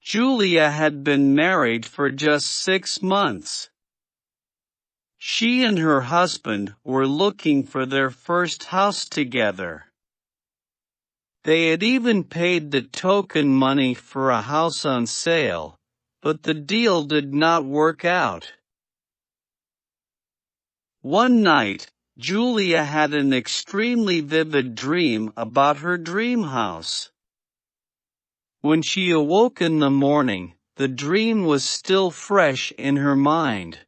Julia had been married for just 6 months. She and her husband were looking for their first house together. They had even paid the token money for a house on sale, but the deal did not work out. One night, Julia had an extremely vivid dream about her dream house. When she awoke in the morning, the dream was still fresh in her mind.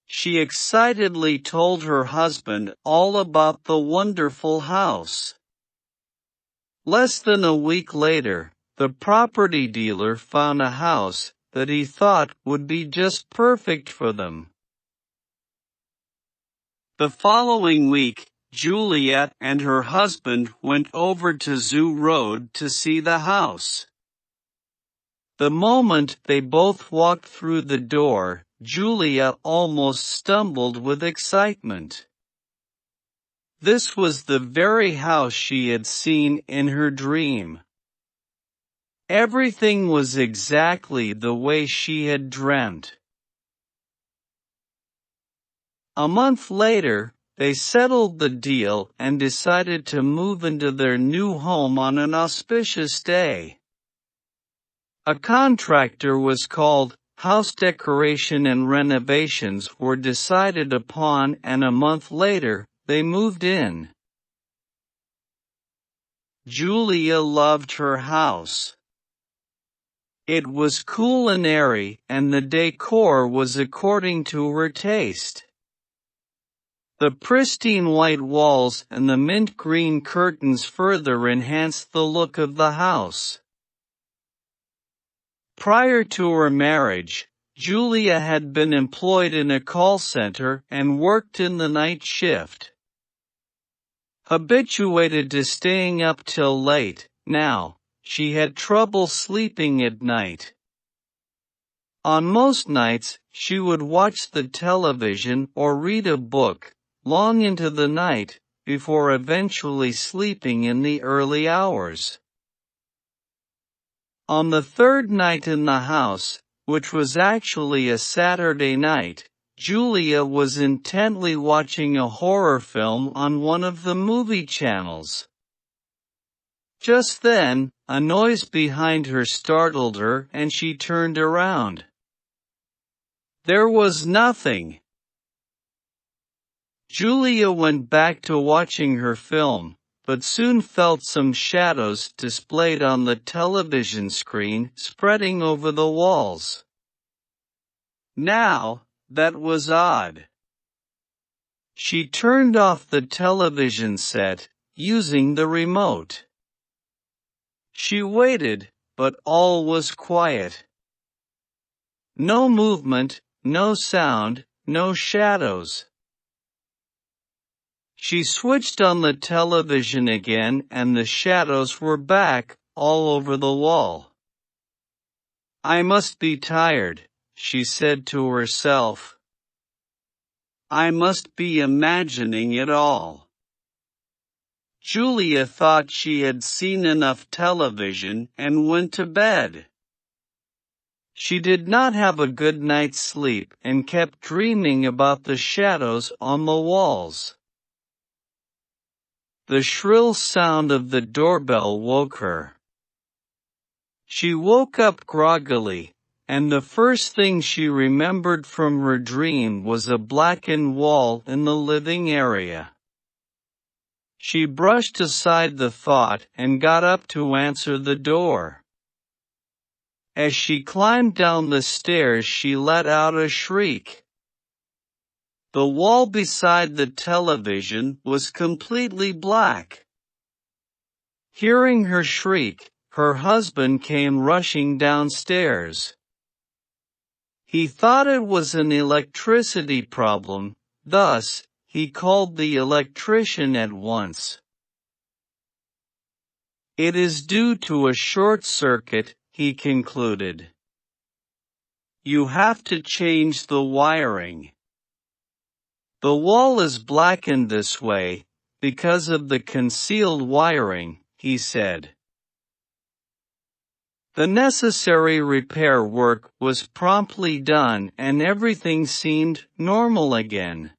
She excitedly told her husband all about the wonderful house. Less than a week later, the property dealer found a house that he thought would be just perfect for them. The following week, Juliet and her husband went over to Zoo Road to see the house. The moment they both walked through the door, Julia almost stumbled with excitement. This was the very house she had seen in her dream. Everything was exactly the way she had dreamt. A month later, they settled the deal and decided to move into their new home on an auspicious day. A contractor was called, house decoration and renovations were decided upon, and a month later, they moved in. Julia loved her house. It was cool and airy, and the decor was according to her taste. The pristine white walls and the mint green curtains further enhanced the look of the house. Prior to her marriage, Julia had been employed in a call center and worked in the night shift. Habituated to staying up till late, now, she had trouble sleeping at night. On most nights, she would watch the television or read a book, long into the night, before eventually sleeping in the early hours. On the third night in the house, which was actually a Saturday night, Julia was intently watching a horror film on one of the movie channels. Just then, a noise behind her startled her and she turned around. There was nothing. Julia went back to watching her film, but soon felt some shadows displayed on the television screen spreading over the walls. Now, that was odd. She turned off the television set, using the remote. She waited, but all was quiet. No movement, no sound, no shadows. She switched on the television again and the shadows were back, all over the wall. I must be tired, she said to herself. I must be imagining it all. Julia thought she had seen enough television and went to bed. She did not have a good night's sleep and kept dreaming about the shadows on the walls. The shrill sound of the doorbell woke her. She woke up groggily, and the first thing she remembered from her dream was a blackened wall in the living area. She brushed aside the thought and got up to answer the door. As she climbed down the stairs, she let out a shriek. The wall beside the television was completely black. Hearing her shriek, her husband came rushing downstairs. He thought it was an electricity problem, thus, he called the electrician at once. It is due to a short circuit, he concluded. You have to change the wiring. The wall is blackened this way, because of the concealed wiring, he said. The necessary repair work was promptly done and everything seemed normal again.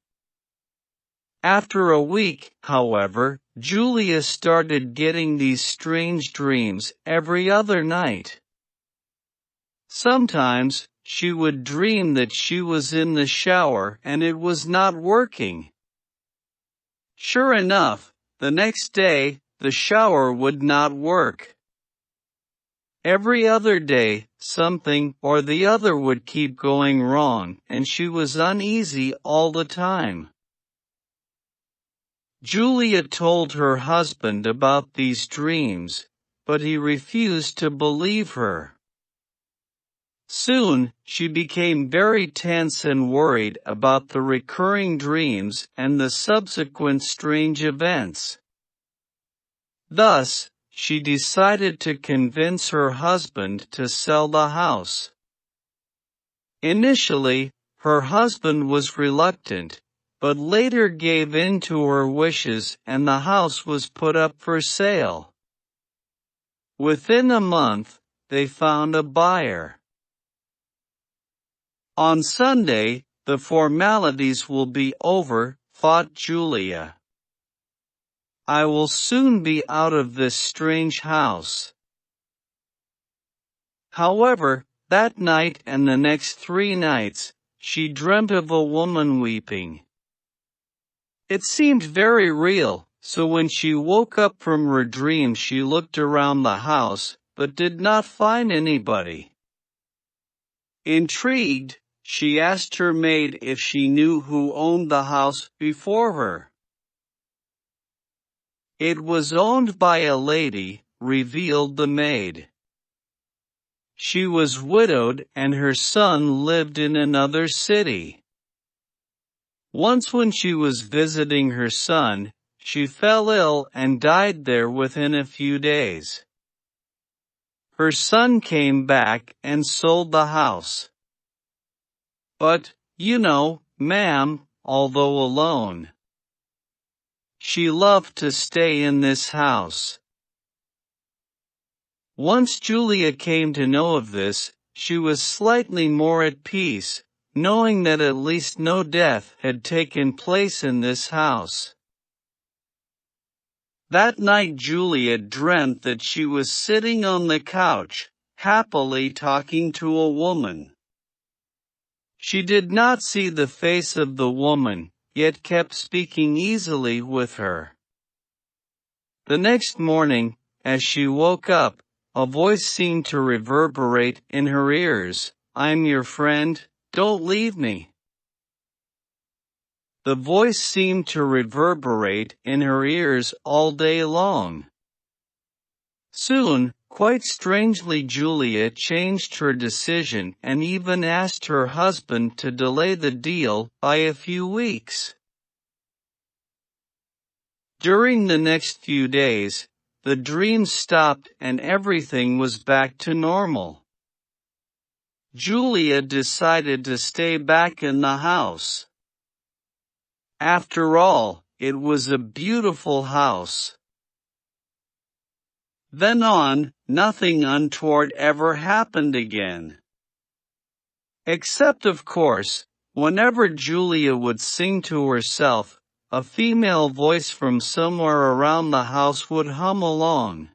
After a week, however, Julia started getting these strange dreams every other night. Sometimes, she would dream that she was in the shower and it was not working. Sure enough, the next day, the shower would not work. Every other day, something or the other would keep going wrong, and she was uneasy all the time. Julia told her husband about these dreams, but he refused to believe her. Soon, she became very tense and worried about the recurring dreams and the subsequent strange events. Thus, she decided to convince her husband to sell the house. Initially, her husband was reluctant, but later gave in to her wishes and the house was put up for sale. Within a month, they found a buyer. On Sunday, the formalities will be over, thought Julia. I will soon be out of this strange house. However, that night and the next 3 nights, she dreamt of a woman weeping. It seemed very real, so when she woke up from her dream she looked around the house, but did not find anybody. Intrigued, she asked her maid if she knew who owned the house before her. It was owned by a lady, revealed the maid. She was widowed and her son lived in another city. Once when she was visiting her son, she fell ill and died there within a few days. Her son came back and sold the house. But, ma'am, although alone, she loved to stay in this house. Once Julia came to know of this, she was slightly more at peace, knowing that at least no death had taken place in this house. That night Julia dreamt that she was sitting on the couch, happily talking to a woman. She did not see the face of the woman, yet kept speaking easily with her. The next morning, as she woke up, a voice seemed to reverberate in her ears, "I'm your friend, don't leave me." The voice seemed to reverberate in her ears all day long. Soon, quite strangely, Julia changed her decision and even asked her husband to delay the deal by a few weeks. During the next few days, the dreams stopped and everything was back to normal. Julia decided to stay back in the house. After all, it was a beautiful house. Then on, nothing untoward ever happened again. Except, of course, whenever Julia would sing to herself, a female voice from somewhere around the house would hum along.